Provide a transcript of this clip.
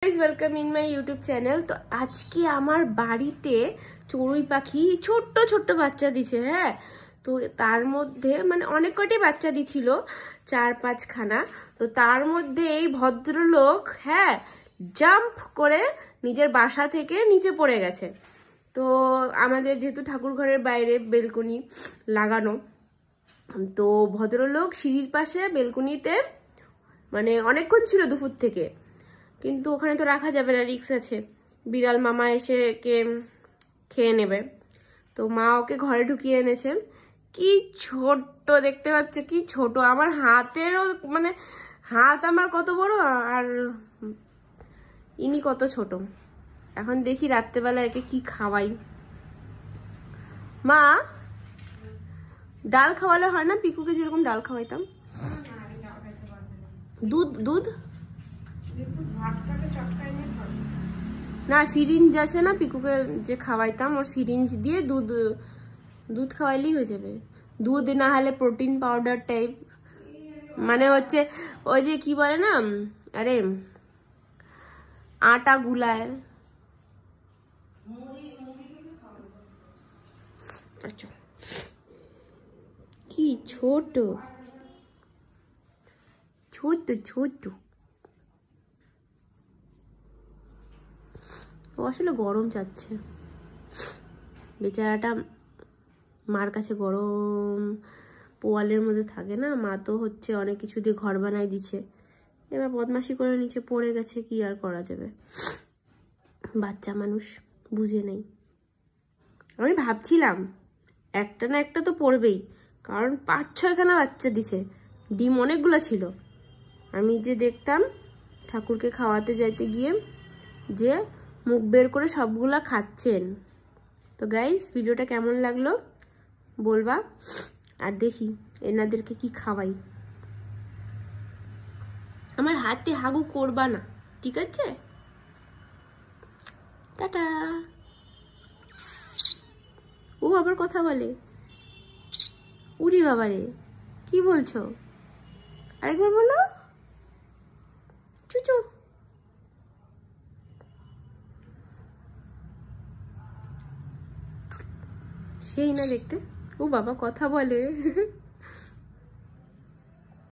Welcome in my YouTube channel. তো আজকে আমার বাড়িতে চড়ুই পাখি ছোট্ট ছোট্ট বাচ্চা দিছে। হ্যাঁ, তো তার মধ্যে মানে অনেক কটি বাচ্চা দিছিল, 4-5খানা। তো তার মধ্যে এই ভদ্রলোক হ্যাঁ জাম্প করে নিজের বাসা থেকে নিচে পড়ে গেছে। তো আমাদের যেহেতু ঠাকুর ঘরের বাইরে বেলকনি লাগানো, তো ভদ্রলোক সিঁড়ির পাশে বেলকনিতে মানে অনেকক্ষণ ছিল দুপুর থেকে, কিন্তু ওখানে তো রাখা যাবে না, রিস্ক আছে, বিড়াল মামা এসে কে খেয়ে নেবে। তো মা ওকে ঘরে ঢুকিয়ে এনেছে। কি ছোট্ট দেখতে পাচ্ছ, কি ছোট, আমার হাতেরও মানে হাত আমার কত বড় আর ইনি কত ছোট। এখন দেখি রাত্রেবেলা একে কি খাওয়াই। মা, ডাল খাওয়ালে হয় না? পিকুকে যেরকম ডাল খাওয়াইতাম। দুধ দুধ না, সিরিঞ্জ আছে না, পিকুকে যে খাওয়াইতাম ওর সিরিঞ্জ দিয়ে দুধ দুধ খাওয়াইলেই হয়ে যাবে। দুধ না হলে প্রোটিন পাউডার টাইপ, মানে হচ্ছে ওই যে কি বলে না, আরে আটা গুলায়। আচ্ছা, কি ছোট ছোট ছোট। ও আসলে গরম চাচ্ছে বেচারাটা, মার কাছে গরম পোয়ালের মধ্যে থাকে না, মা তো হচ্ছে অনেক কিছু দিয়ে ঘর বানাই দিছে, এবার বদমাশি করে নিচে পড়ে গেছে, কি আর করা যাবে, বাচ্চা মানুষ বুঝে নেই। আমি ভাবছিলাম একটা না একটা তো পড়বেই, কারণ 5-6খানা বাচ্চা দিছে, ডিম অনেকগুলো ছিল। আমি যে দেখতাম ঠাকুরকে খাওয়াতে যাইতে গিয়ে যে মুখ বের করে সবগুলা খাচ্ছেন। তো গাইস, ভিডিওটা কেমন লাগলো বলবা, আর দেখি এনাদেরকে কি খাওয়াই। আমার হাতে হাগু করবা না, ঠিক আছে? টাটা। ও আবার কথা বলে, উড়ি বাবারে, কি বলছো? আরেকবার বলো, চুচু। সেই না দেখতে, ও বাবা কথা বলে।